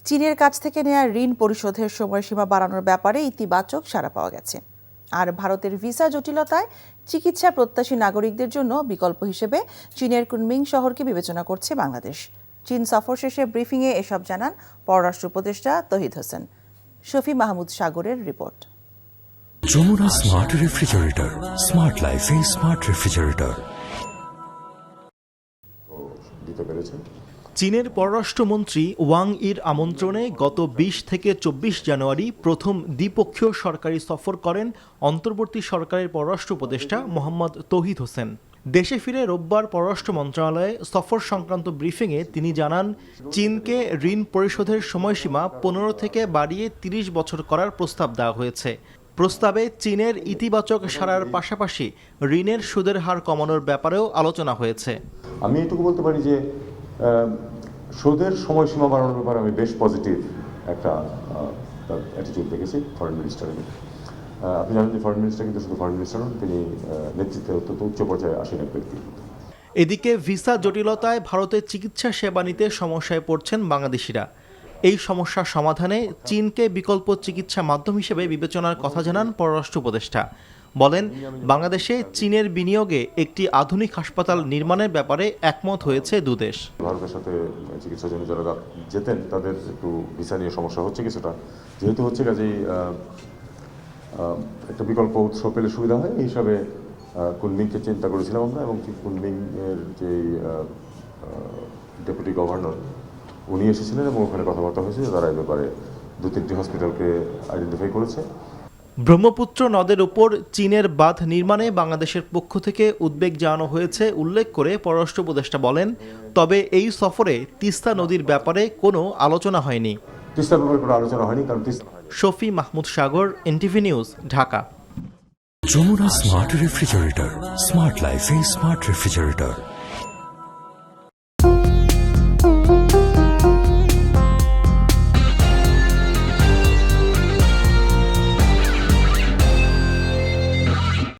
চীনের কাছ থেকে নেওয়া ঋণ পরিশোধের সময়সীমা বাড়ানোর ব্যাপারে ইতিবাচক সাড়া পাওয়া গেছে। আর ভারতের ভিসা জটিলতায় চিকিৎসা প্রত্যাশী নাগরিকদের জন্য বিকল্প হিসেবে চীনের কুনমিং শহরকে বিবেচনা করছে বাংলাদেশ। চীন সফর শেষে ব্রিফিংয়ে এসব জানান পররাষ্ট্র উপদেষ্টা তৌহিদ হোসেন। শফি মাহমুদ সাগরের report. Jamuna smart refrigerator, smart লাইফে স্মার্ট রেফ্রিজারেটর। চীনের পররাষ্ট্রমন্ত্রী ওয়াং ইর আমন্ত্রণে গত ২০ থেকে ২৪ জানুয়ারি প্রথম দ্বিপক্ষীয় সরকারি সফর করেন অন্তর্বর্তী সরকারের পররাষ্ট্র উপদেষ্টা মোহাম্মদ তৌহিদ হোসেন। দেশে ফিরে রোববার পররাষ্ট্র মন্ত্রণালয়ে সফর সংক্রান্ত ব্রিফিংয়ে তিনি জানান, চীনকে ঋণ পরিশোধের সময়সীমা ১৫ থেকে বাড়িয়ে ৩০ বছর করার প্রস্তাব দেওয়া হয়েছে। প্রস্তাবে চীনের ইতিবাচক সাড়ার পাশাপাশি ঋণের সুদের হার কমানোর ব্যাপারেও আলোচনা হয়েছে। আমি এটুকু বলতে পারি যে সুদের সময়সীমা বাড়ানোর ব্যাপারে আমি বেশ পজিটিভ একটা অ্যাটিটিউড দেখেছি ফরেন মিনিস্টারের। আপনি জানেন যে ফরেন মিনিস্টার কিন্তু শুধু ফরেন মিনিস্টার নন, তিনি নেতৃত্বে অত্যন্ত উচ্চ পর্যায়ে আসীন এক ব্যক্তি। এদিকে ভিসা জটিলতায় ভারতের চিকিৎসা সেবা নিতে সমস্যায় পড়ছেন বাংলাদেশিরা। এই সমস্যার সমাধানে চীনকে বিকল্প চিকিৎসা মাধ্যম হিসেবে বিবেচনার কথা জানান পররাষ্ট্র উপদেষ্টা। বলেন, বাংলাদেশে চীনের বিনিয়োগে একটি আধুনিক হাসপাতাল নির্মাণের ব্যাপারে একমত হয়েছে দুদেশ। ভারতের সাথে চিকিৎসার জন্য যারা যেতেন তাদের একটু ভিসা নিয়ে সমস্যা হচ্ছে কিছুটা, যেহেতু হচ্ছে কাজেই একটা বিকল্প উৎস পেলে সুবিধা হয়। এই হিসাবে কুনমিংকে চিন্তা করেছিলাম আমরা, এবং কুনমিং এর যে ডেপুটি গভর্নর উনি এসেছিলেন এবং ওখানে কথাবার্তা হয়েছে। তারা এই ব্যাপারে ২-৩টি হসপিটালকে আইডেন্টিফাই করেছে। ব্রহ্মপুত্র নদের উপর চীনের বাঁধ নির্মাণে বাংলাদেশের পক্ষ থেকে উদ্বেগ জানানো হয়েছে উল্লেখ করে পররাষ্ট্র উপদেষ্টা বলেন, তবে এই সফরে তিস্তা নদীর ব্যাপারে কোনো আলোচনা হয়নি। তিস্তার ব্যাপারে কোনো আলোচনা হয়নি, কারণ Shafi Mahmud Sagar, NTV news, Dhaka. Jamuna smart refrigerator, smart লাইফে স্মার্ট রেফ্রিজারেটর।